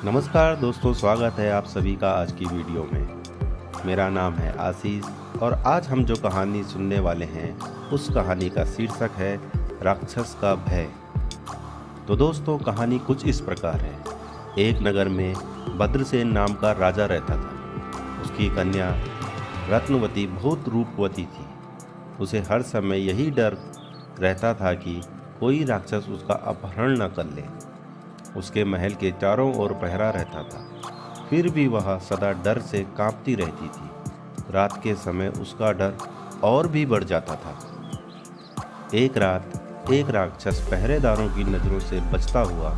नमस्कार दोस्तों, स्वागत है आप सभी का आज की वीडियो में। मेरा नाम है आशीष और आज हम जो कहानी सुनने वाले हैं उस कहानी का शीर्षक है राक्षस का भय। तो दोस्तों, कहानी कुछ इस प्रकार है। एक नगर में भद्रसेन नाम का राजा रहता था। उसकी कन्या रत्नवती बहुत रूपवती थी। उसे हर समय यही डर रहता था कि कोई राक्षस उसका अपहरण न कर ले। उसके महल के चारों ओर पहरा रहता था, फिर भी वह सदा डर से कांपती रहती थी। रात के समय उसका डर और भी बढ़ जाता था। एक रात एक राक्षस पहरेदारों की नज़रों से बचता हुआ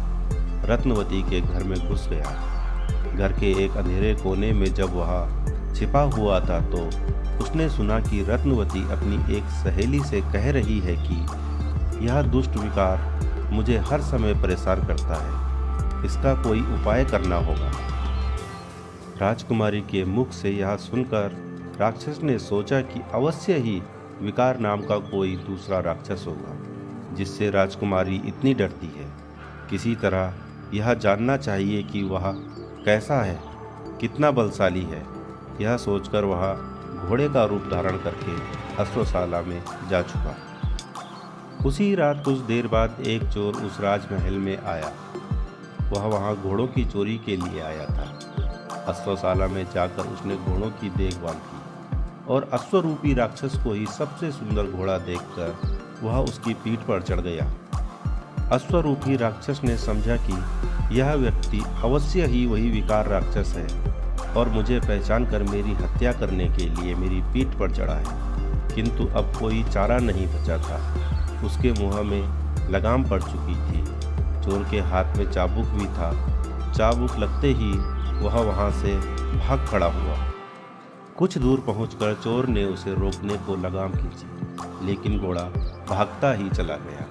रत्नवती के घर में घुस गया। घर के एक अंधेरे कोने में जब वह छिपा हुआ था तो उसने सुना कि रत्नवती अपनी एक सहेली से कह रही है कि यह दुष्ट विकार मुझे हर समय परेशान करता है, इसका कोई उपाय करना होगा। राजकुमारी के मुख से यह सुनकर राक्षस ने सोचा कि अवश्य ही विकार नाम का कोई दूसरा राक्षस होगा जिससे राजकुमारी इतनी डरती है। किसी तरह यह जानना चाहिए कि वह कैसा है, कितना बलशाली है। यह सोचकर वह घोड़े का रूप धारण करके अश्वशाला में जा छुपा। उसी रात कुछ देर बाद एक चोर उस राजमहल में आया। वह वहाँ घोड़ों की चोरी के लिए आया था। अश्वशाला में जाकर उसने घोड़ों की देखभाल की और अश्वरूपी राक्षस को ही सबसे सुंदर घोड़ा देखकर वह उसकी पीठ पर चढ़ गया। अश्वरूपी राक्षस ने समझा कि यह व्यक्ति अवश्य ही वही विकार राक्षस है और मुझे पहचान कर मेरी हत्या करने के लिए मेरी पीठ पर चढ़ा है। किंतु अब कोई चारा नहीं बचा था। उसके मुँह में लगाम पड़ चुकी थी। चोर के हाथ में चाबुक भी था। चाबुक लगते ही वह वहां से भाग खड़ा हुआ। कुछ दूर पहुंचकर चोर ने उसे रोकने को लगाम खींची, लेकिन घोड़ा भागता ही चला गया।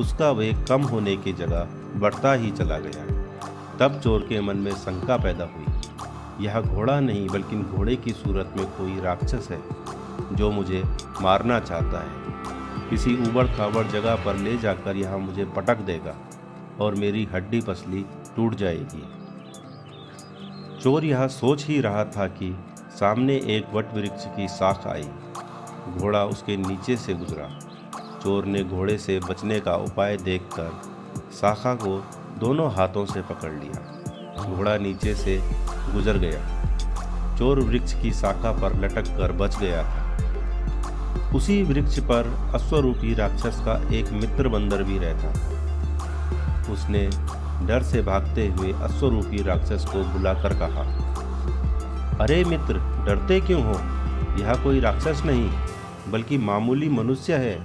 उसका वेग कम होने की जगह बढ़ता ही चला गया। तब चोर के मन में शंका पैदा हुई, यह घोड़ा नहीं बल्कि घोड़े की सूरत में कोई राक्षस है जो मुझे मारना चाहता है। किसी ऊबड़ खाबड़ जगह पर ले जाकर यह मुझे पटक देगा और मेरी हड्डी पसली टूट जाएगी। चोर यह सोच ही रहा था कि सामने एक वट वृक्ष की शाख आई। घोड़ा उसके नीचे से गुजरा। चोर ने घोड़े से बचने का उपाय देखकर शाखा को दोनों हाथों से पकड़ लिया। घोड़ा नीचे से गुजर गया। चोर वृक्ष की शाखा पर लटक कर बच गया था। उसी वृक्ष पर अश्वरूपी राक्षस का एक मित्र बंदर भी रहता था। उसने डर से भागते हुए अश्वरूपी राक्षस को बुलाकर कहा, अरे मित्र, डरते क्यों हो? यह कोई राक्षस नहीं बल्कि मामूली मनुष्य है।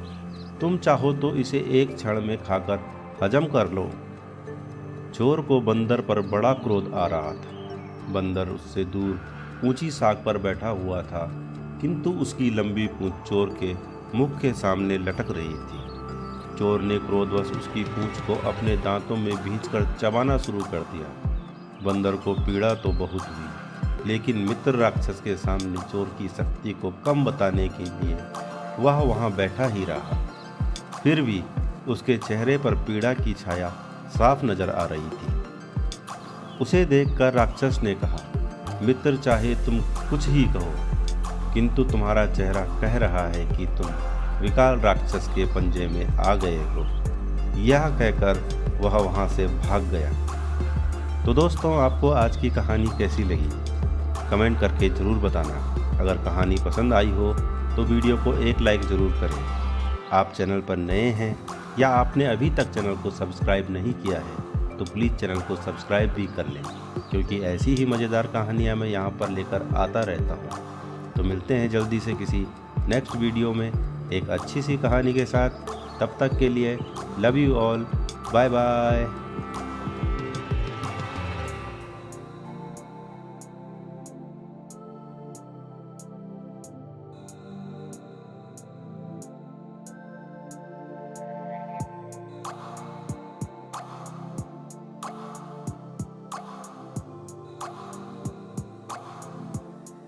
तुम चाहो तो इसे एक क्षण में खाकर हजम कर लो। चोर को बंदर पर बड़ा क्रोध आ रहा था। बंदर उससे दूर ऊंची शाख पर बैठा हुआ था, किंतु उसकी लंबी पूंछ चोर के मुख के सामने लटक रही थी। चोर ने क्रोधवश उसकी पूंछ को अपने दांतों में भींचकर चबाना शुरू कर दिया। बंदर को पीड़ा तो बहुत हुई, लेकिन मित्र राक्षस के सामने चोर की शक्ति को कम बताने के लिए वह वहां बैठा ही रहा। फिर भी उसके चेहरे पर पीड़ा की छाया साफ नजर आ रही थी। उसे देखकर राक्षस ने कहा, मित्र, चाहे तुम कुछ ही कहो, किंतु तुम्हारा चेहरा कह रहा है कि तुम विकार राक्षस के पंजे में आ गए हो। यह कहकर वह वहां से भाग गया। तो दोस्तों, आपको आज की कहानी कैसी लगी कमेंट करके ज़रूर बताना। अगर कहानी पसंद आई हो तो वीडियो को एक लाइक ज़रूर करें। आप चैनल पर नए हैं या आपने अभी तक चैनल को सब्सक्राइब नहीं किया है तो प्लीज़ चैनल को सब्सक्राइब भी कर लें, क्योंकि ऐसी ही मज़ेदार कहानियाँ मैं यहाँ पर लेकर आता रहता हूँ। तो मिलते हैं जल्दी से किसी नेक्स्ट वीडियो में एक अच्छी सी कहानी के साथ। तब तक के लिए love you all, bye bye.